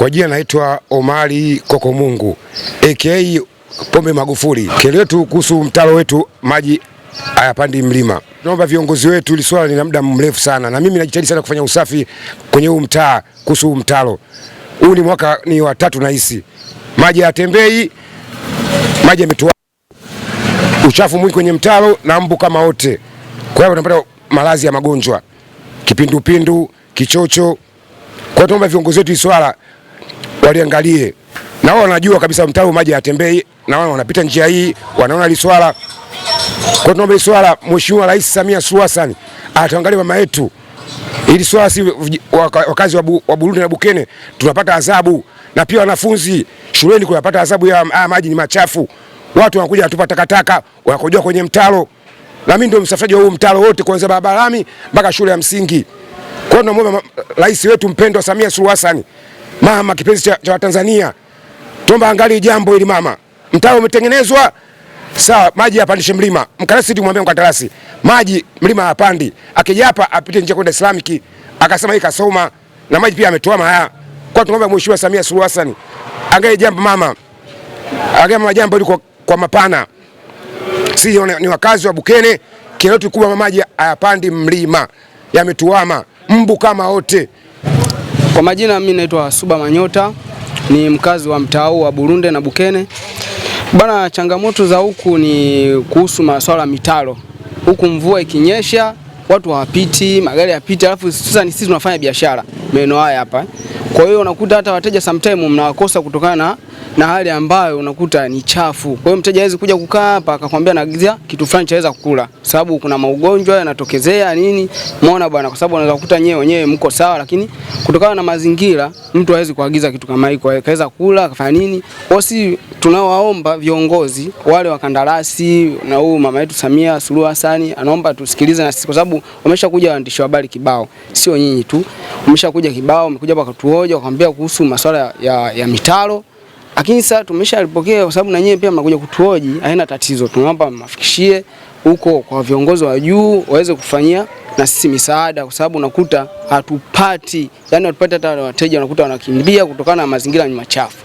Kwa jina naitwa Omari Koko Mungu aka Pombe Magufuli. Kero yetu kuhusu mtaro wetu, maji hayapandi mlima. Naomba viongozi wetu, ili swala ni muda mrefu sana, na mimi najitahidi sana kufanya usafi kwenye huu mtaa. Kuhusu mtaro huu, ni mwaka ni wa 3 nahisi maji hayatembei, maji yametua uchafu mwingi kwenye mtaro na mbu kama wote. Kwa hiyo tunapata maradhi ya magonjwa, kipindupindu, kichocho. Kwa hiyo tunaomba viongozi wetu swala waliangalie, na wao wanajua kabisa mtaro maji hayatembei, na wao wanapita njia hii, wanaona hili swala. Kwa hiyo tunaomba hili swala Mheshimiwa Rais Samia Suluhu Hassan atuangalie mama yetu. Hili swala si wakazi wa Burundi na Bukene tunapata adhabu, na pia wanafunzi shuleni kunapata adhabu ya maji ni machafu. Watu wanakuja watupa takataka, wanakojoa kwenye mtaro. Na mimi ndio msafiri wa huu mtaro wote, kuanzia barabarani mpaka shule ya msingi. Kwa hiyo tunamwomba Rais wetu mpendwa Samia Suluhu Hassan, mama kipenzi cha Watanzania, tuomba angalie jambo hili mama. Mtaro umetengenezwa sawa, maji yapandishe mlima. Mkandarasi tumwambia mkandarasi, maji mlima hapandi. Akija hapa apite njia kwenda Islamic, akasema hii kasoma na maji pia ametoa haya. Kwa tunaomba Mheshimiwa Samia Suluhu Hassan angalie jambo mama. Angalie jambo hili kwa mapana. Sisi ni wakazi wa Bukene, kero yetu kubwa maji hayapandi mlima, yametuama mbu kama wote. Kwa majina mimi naitwa Suba Manyota, ni mkazi wa mtaa wa Burundi na Bukene. Bana, changamoto za huku ni kuhusu masuala ya mitaro. Huku mvua ikinyesha watu hawapiti, magari yapiti, alafu sasa sisi tunafanya biashara maeneo haya hapa. Kwa hiyo unakuta hata wateja sometimes mnawakosa kutokana na hali ambayo unakuta ni chafu. Kwa hiyo mteja hawezi kuja kukaa hapa akakwambia naagizia kitu fulani chaweza kukula, sababu kuna maugonjwa yanatokezea nini. Umeona bwana, kwa sababu unaweza kukuta wenyewe mko sawa, lakini kutokana na mazingira mtu hawezi kuagiza kitu kama hiko akaweza kula akafanya nini. Wasi tunawaomba viongozi wale wa kandarasi na huyu mama yetu Samia Suluhu Hassan, anaomba tusikilize na sisi, kwa sababu wameshakuja waandishi wa habari kibao, sio nyinyi tu, wameshakuja kibao, wamekuja hapa kutuhoja wakamwambia kuhusu masuala ya mitaro. Lakini sasa tumeshalipokea, kwa sababu na nyinyi pia mnakuja kutuhoji, haina tatizo. Tunaomba mafikishie huko kwa viongozi wa juu waweze kufanyia na sisi misaada, kwa sababu unakuta hatupati, yani hatupati hata wateja, unakuta wanakimbia kutokana na mazingira ni machafu.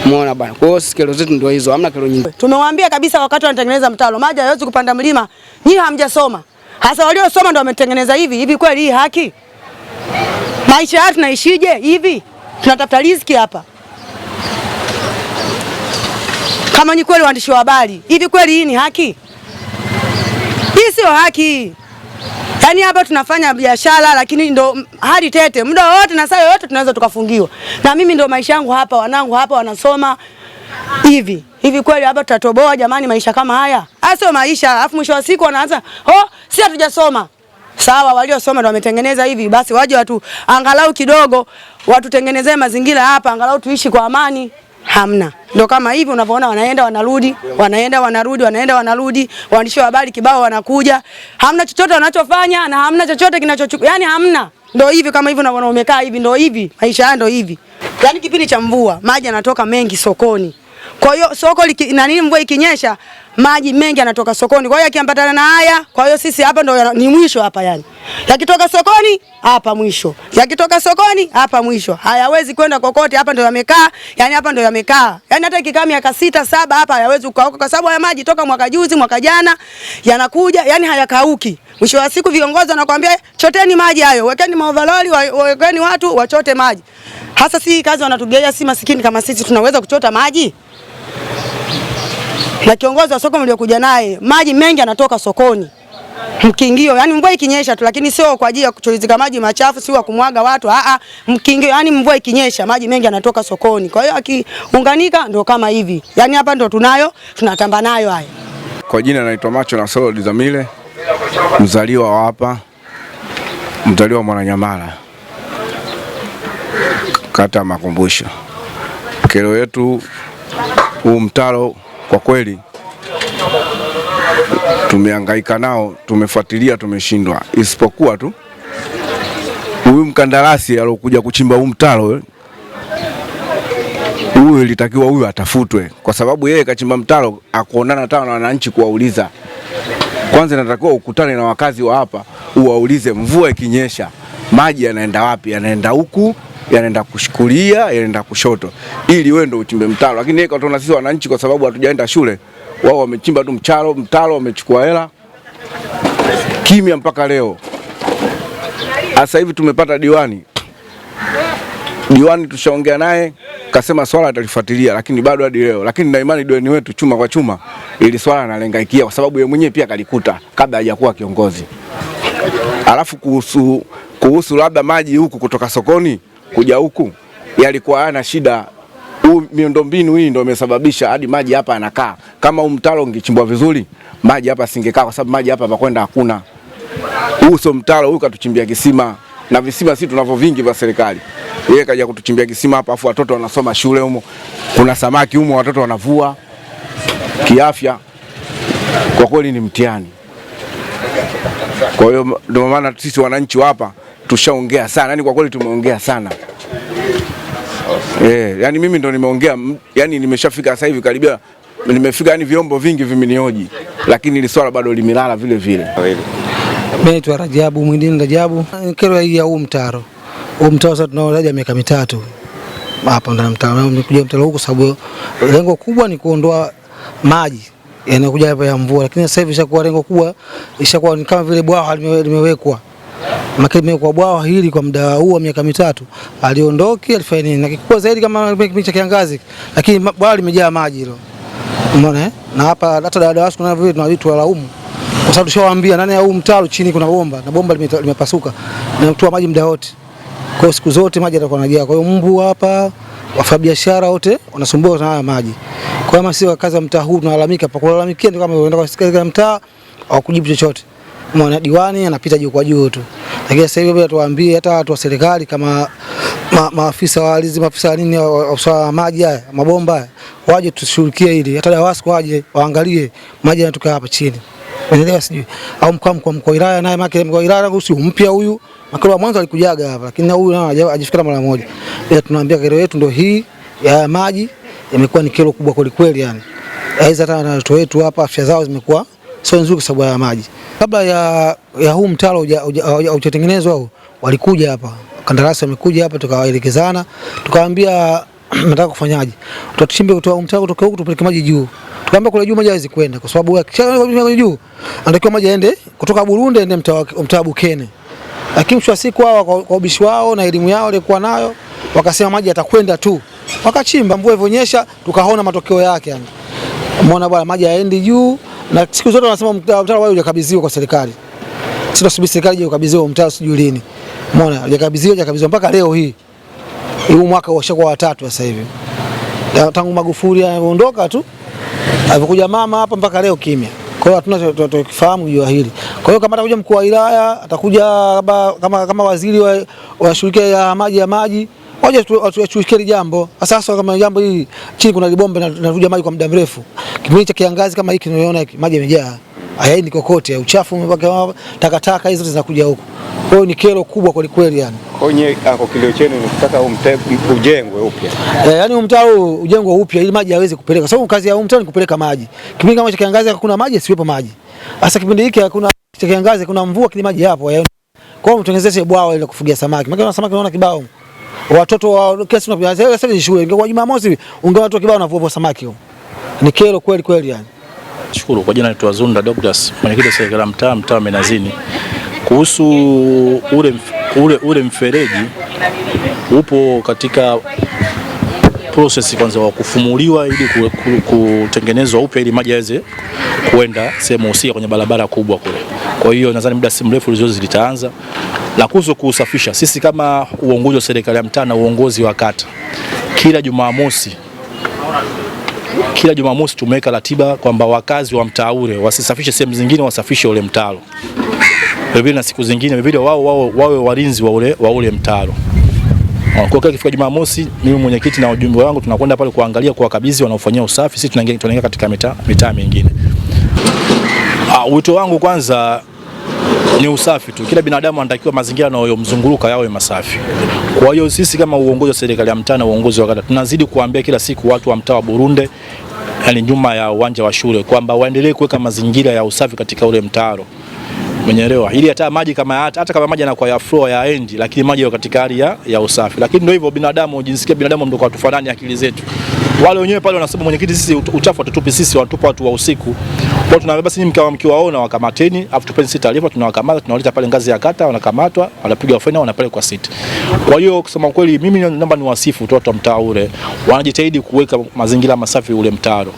Umeona bwana. Kwa hiyo kero zetu ndio hizo, hamna kero nyingi. Tumewaambia kabisa wakati wanatengeneza mtaro maji hayawezi kupanda mlima. Nyinyi hamjasoma. Hasa waliosoma ndio wametengeneza hivi. Hivi kweli hii haki? Maisha yetu tunaishije hivi? Tunatafuta riziki hapa. Kama ni kweli waandishi wa habari, hivi kweli hii ni haki? Hii sio haki. Yaani hapa tunafanya biashara, lakini ndo hadi tete muda wote na saa yote tunaweza tukafungiwa. Na mimi ndo maisha yangu hapa, wanangu hapa wanasoma hivi. Hivi kweli hapa tutatoboa jamani maisha kama haya? Sio maisha. Alafu mwisho wa siku wanaanza, si hatujasoma. Sawa, waliosoma ndio wametengeneza hivi, basi waje watu angalau kidogo watutengenezee mazingira hapa, angalau tuishi kwa amani. Hamna. Ndio kama hivi unavyoona, wanaenda wanarudi, wanaenda wanarudi, wanaenda wanarudi, waandishi wa habari kibao wanakuja. Hamna chochote wanachofanya na hamna chochote kinachochukua. Yaani hamna. Ndio hivi kama hivi unavyoona umekaa hivi, ndio hivi. Maisha yao ndio hivi. Yaani kipindi cha mvua maji yanatoka mengi sokoni. Kwa hiyo soko mvua ikinyesha maji mengi yanatoka sokoni. Kwa hiyo akiambatana na haya, kwa hiyo sisi hapa ndio ni mwisho hapa yani. Yakitoka sokoni hapa mwisho. Yakitoka sokoni hapa mwisho. Hayawezi kwenda kokote, hapa ndio yamekaa. Yani hapa ndio yamekaa. Yani hata ikikaa miaka 6 7 hapa hayawezi kukauka, kwa sababu haya maji toka mwaka juzi, mwaka jana yanakuja, yani hayakauki. Mwisho wa siku viongozi wanakuambia choteni maji hayo, wekeni maovaloli, wekeni watu wachote maji. Hasa si kazi wanatugeia, si masikini kama sisi tunaweza kuchota maji? Na kiongozi wa soko mliokuja naye, maji mengi yanatoka sokoni. Mkingio, yani mvua ikinyesha tu, lakini sio kwa ajili ya kuchulizika maji machafu, sio kumwaga watu. Mkingio, yani mvua ikinyesha maji mengi yanatoka sokoni. Kwa hiyo akiunganika ndio kama hivi. Yani hapa ndio tunatamba nayo haya. Kwa jina naitwa Macho na Solo Dizamile, mzaliwa wa hapa, mzaliwa Mwananyamala, kata Makumbusho. Kero yetu huu mtaro kwa kweli tumehangaika nao, tumefuatilia, tumeshindwa. Isipokuwa tu huyu mkandarasi aliyokuja kuchimba huu mtaro, huyu ilitakiwa huyu atafutwe, kwa sababu yeye kachimba mtaro akuonana hata na wananchi kuwauliza. Kwanza inatakiwa ukutane na wakazi wa hapa uwaulize mvua ikinyesha maji yanaenda wapi? Yanaenda huku yanaenda kushukulia, yanaenda kushoto, ili wewe ndio uchimbe mtaro. Lakini yeye katuona sisi wananchi, kwa sababu hatujaenda shule, wao wamechimba tu mtaro, wamechukua hela kimya mpaka leo. Sasa hivi tumepata diwani tushaongea naye, kasema swala atalifuatilia, lakini bado hadi leo. Lakini na imani diwani wetu chuma kwa chuma ili swala analengaikia, kwa sababu yeye mwenyewe pia kalikuta kabla hajakuwa kiongozi. Alafu kuhusu labda maji huku kutoka sokoni kuja huku, yalikuwa hana shida. Miundombinu hii ndio imesababisha hadi maji hapa yanakaa. Kama mtaro ungechimbwa vizuri, maji hapa singekaa, kwa sababu maji hapa pakwenda hakuna. Sio mtaro huyu katuchimbia kisima, na visima sisi tunavyo vingi vya serikali. Yeye kaja kutuchimbia kisima hapa, afu watoto wanasoma shule humo. Kuna samaki humo watoto wanavua kiafya. Kwa kweli ni mtihani. Kwa hiyo ndio maana sisi wananchi hapa tushaongea sana. Yaani kwa kweli tumeongea sana. Yani mimi ndo nimeongea, yani nimeshafika sasa hivi karibia nimefika, yani vyombo vingi vimenioji, lakini ile swala bado limelala vile vile. Mimi naitwa Rajabu Mwindini Rajabu. Kero hii ya huu mtaro. Huu mtaro sasa tunao zaidi ya miaka 3 hapa ndani mtaro. Nimekuja mtaro huko sababu lengo kubwa ni kuondoa maji yanayokuja hapa ya mvua, lakini sasa hivi ishakuwa lengo kubwa, ishakuwa ni kama vile bwawa limewekwa. Makeme kwa bwawa hili kwa muda huu wa miaka 3 aliondoki, alifanya nini? Na kikubwa zaidi kama kipindi cha kiangazi, lakini bwawa limejaa maji hilo. Umeona na hapa hata dada wasu kuna vile tunavitu walaumu. Kwa sababu tushawaambia ndani ya huu mtaro chini kuna bomba, na bomba limepasuka na kutoa maji muda wote. Kwa siku zote maji yatakuwa yanajaa. Kwa hiyo mbu hapa, wafanyabiashara wote wanasumbua na haya maji. Kwa hiyo sisi wakazi wa mtaa huu tunalalamika, pa kulalamikia ndio kama unaenda kwa serikali ya mtaa au kujibu chochote. Umeona diwani anapita juu kwa juu tu. Lakini sasa hivi tuwaambie hata watu wa serikali kama maafisa wa ardhi, maafisa nini wa maji haya, mabomba waje tushughulikie hili. Hata DAWASCO waje waangalie maji yanatoka hapa chini. Unaelewa sijui. Au mkuu wa wilaya naye mke wa wilaya kuhusu mpya huyu. Makao wa mwanzo alikujaga hapa, lakini huyu naye hajafikira mara moja. Bila tunaambia kero yetu ndio hii ya maji imekuwa ni kero kubwa kweli kweli yani. Aidha hata na watoto wetu hapa afya zao zimekuwa sio nzuri kwa sababu ya maji. Kabla ya huu mtaro haujatengenezwa walikuja hapa. Kandarasi wamekuja hapa tukawaelekezana, tukawaambia nataka kufanyaje? Tutachimbe kutoa mtaro kutoka huku tupeleke maji juu. Tukaambia kule juu maji hawezi kwenda kwa sababu akisha juu anatakiwa maji aende kutoka Burundi aende mtaa Bukene. Lakini mwisho wa siku hao kwa ubishi wao na elimu yao walikuwa nayo wakasema maji yatakwenda tu. Wakachimba, mvua ilivyonyesha tukaona matokeo yake yani. Umeona bwana maji haendi juu, na siku zote wanasema mtaro wao hujakabidhiwa kwa serikali. Sisi tunasubiri serikali ije kukabidhiwa mtaro sijui lini. Umeona hujakabidhiwa mpaka leo hii. Huu mwaka ushakuwa wa 3 sasa hivi. Tangu Magufuli aondoka tu alipokuja mama hapa mpaka leo kimya. Kwa hiyo hatuna tukifahamu juu hili. Kwa hiyo kama atakuja mkuu wa wilaya, atakuja kama waziri wa shirika ya maji, waje tuachukue jambo. Sasa kama jambo hili chini kuna libomba linavuja maji kwa muda mrefu. Kipindi cha kiangazi kama hiki tunaona maji yamejaa. Hayaendi kokote, uchafu umebaki, takataka hizo zinakuja huko. Kwa hiyo ni kero kubwa kwa kweli yani. Kwa hiyo kilio chenu ni kutaka ujengwe upya. Yaani mtaro ujengwe upya ili maji yaweze kupeleka. Sababu kazi ya mtaro ni kupeleka maji. Kipindi kama cha kiangazi hakuna maji, siwepo maji. Sasa kipindi hiki hakuna cha kiangazi, kuna mvua, kile maji hapo. Kwa hiyo mtengenezeshe bwawa ile kufugia samaki. Maana samaki unaona kibao. Watoto wa kesi tunapiga sasa ni shule. Ingekuwa Jumamosi ungewatoa kibao na vua samaki huko. Ni kero kweli kweli yani. Shukuru. Kwa jina naitwa Zunda Douglas, mwenyekiti wa serikali ya mtaa Menazini. Kuhusu ule mfereji upo katika process kwanza wa kufumuliwa ili kutengenezwa upya ili maji yaweze kuenda sehemu husika kwenye barabara kubwa kule. Kwa hiyo nadhani muda si mrefu zoezi litaanza. La kuhusu kusafisha, sisi kama uongozi wa serikali ya mtaa na uongozi wa kata, kila Jumamosi tumeweka ratiba kwamba wakazi wa mtaa ule wasisafishe sehemu zingine, wasafishe ule mtaro. Vile na siku zingine vile wawe walinzi wa ule mtaro. Kwa hiyo ikifika Jumamosi, mimi mwenyekiti na ujumbe wangu tunakwenda pale kuangalia kwa kabisa wanaofanyia usafi, sisi tunaingia katika mitaa mingine. Wito wangu kwanza ni usafi tu. Kila binadamu anatakiwa mazingira yanayomzunguruka yawe masafi. Kwa hiyo sisi kama uongozi wa serikali ya mtaa na uongozi wa kata tunazidi kuambia kila siku watu wa mtaa wa Burundi, yani nyuma ya uwanja wa shule, kwamba waendelee kuweka mazingira ya usafi katika ule mtaro. Umeelewa? Ili hata maji hata kama maji yanakuwa ya flow ya end, lakini maji yako katika hali ya usafi. Lakini ndio hivyo binadamu, jinsikia binadamu ndio kwa tufanani akili zetu. Wale wenyewe pale wanasema mwenyekiti, sisi uchafu atutupi sisi, watupa watu wa usiku. Kwa tunabeba sisi, mkiwaona wakamateni, afu tupeni sisi taarifa, tunawakamata, tunawaleta pale ngazi ya kata, wanakamatwa, wanapigwa faini, wanapelekwa city. Kwa hiyo kusema kweli, mimi naomba niwasifu watu wa mtaa ule, wanajitahidi kuweka mazingira masafi ule mtaro.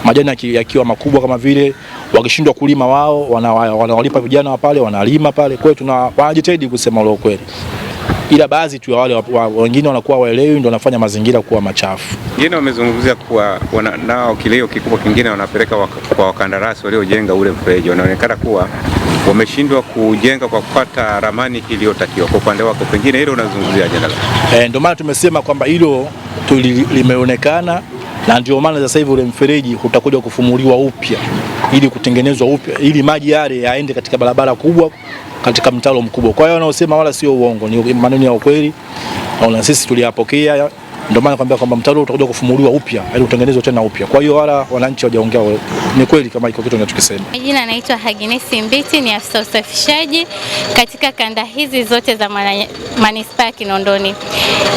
Majani yakiwa makubwa kama vile, wakishindwa kulima wao wanawalipa vijana wa pale wanalima pale. Kwa hiyo wanajitahidi kusema ule ukweli, ila baadhi tu ya wale wengine wanakuwa waelewi, ndio wanafanya mazingira kuwa machafu. Wengine wamezungumzia kuwa nao kilio kikubwa kingine wanapeleka kwa wakandarasi waliojenga ule mfereji, wanaonekana kuwa wameshindwa kujenga kwa kupata ramani iliyotakiwa. Kwa upande wako pengine hilo unazungumzia jana? Ndio maana tumesema kwamba hilo limeonekana, na ndio maana sasa hivi ule mfereji utakuja kufumuliwa upya ili kutengenezwa upya ili maji yale yaende katika barabara kubwa, katika mtaro mkubwa. Kwa hiyo wanaosema wala sio uongo, ni maneno ya ukweli na sisi tuliyapokea. Ndio maana nakwambia kwamba mtaro utakuja kufumuliwa upya ili utengenezwe tena upya. Kwa hiyo wala wananchi hawajaongea, ni kweli kama iko kitu ninachokisema. Jina naitwa Haginesi Mbiti, ni afisa usafishaji katika kanda hizi zote za manispaa ya Kinondoni.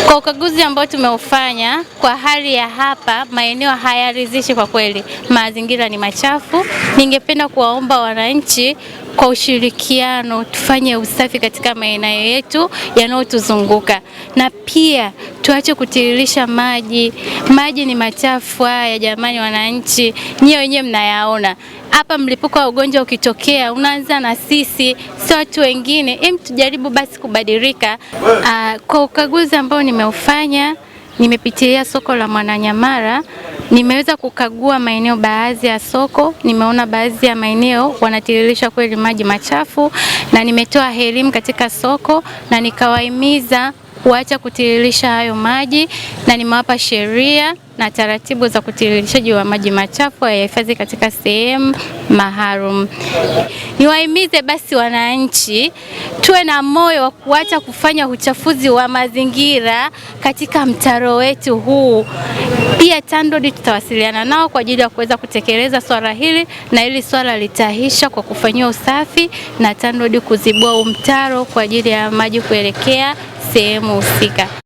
Kwa ukaguzi ambao tumeufanya kwa hali ya hapa, maeneo hayaridhishi kwa kweli, mazingira ni machafu. Ningependa kuwaomba wananchi kwa ushirikiano tufanye usafi katika maeneo yetu yanayotuzunguka, na pia tuache kutiririsha maji. Maji ni machafu haya jamani, wananchi nyewe wenyewe mnayaona. Hapa mlipuko wa ugonjwa ukitokea unaanza na sisi, sio watu wengine. Tujaribu basi kubadilika. Kwa ukaguzi ambao nimeufanya, nimepitilia soko la Mwananyamala, nimeweza kukagua maeneo baadhi ya soko, nimeona baadhi ya maeneo wanatiririsha kweli maji machafu, na nimetoa elimu katika soko na nikawahimiza kuacha kutiririsha hayo maji, na nimewapa sheria na taratibu za kutiririshaji wa maji machafu yahifadhi katika sehemu maalum. Niwahimize basi wananchi tuwe na moyo wa kuacha kufanya uchafuzi wa mazingira katika mtaro wetu huu. Pia TANROADS tutawasiliana nao kwa ajili ya kuweza kutekeleza swala hili, na hili swala litaisha kwa kufanyia usafi na TANROADS kuzibua mtaro kwa ajili ya maji kuelekea sehemu husika.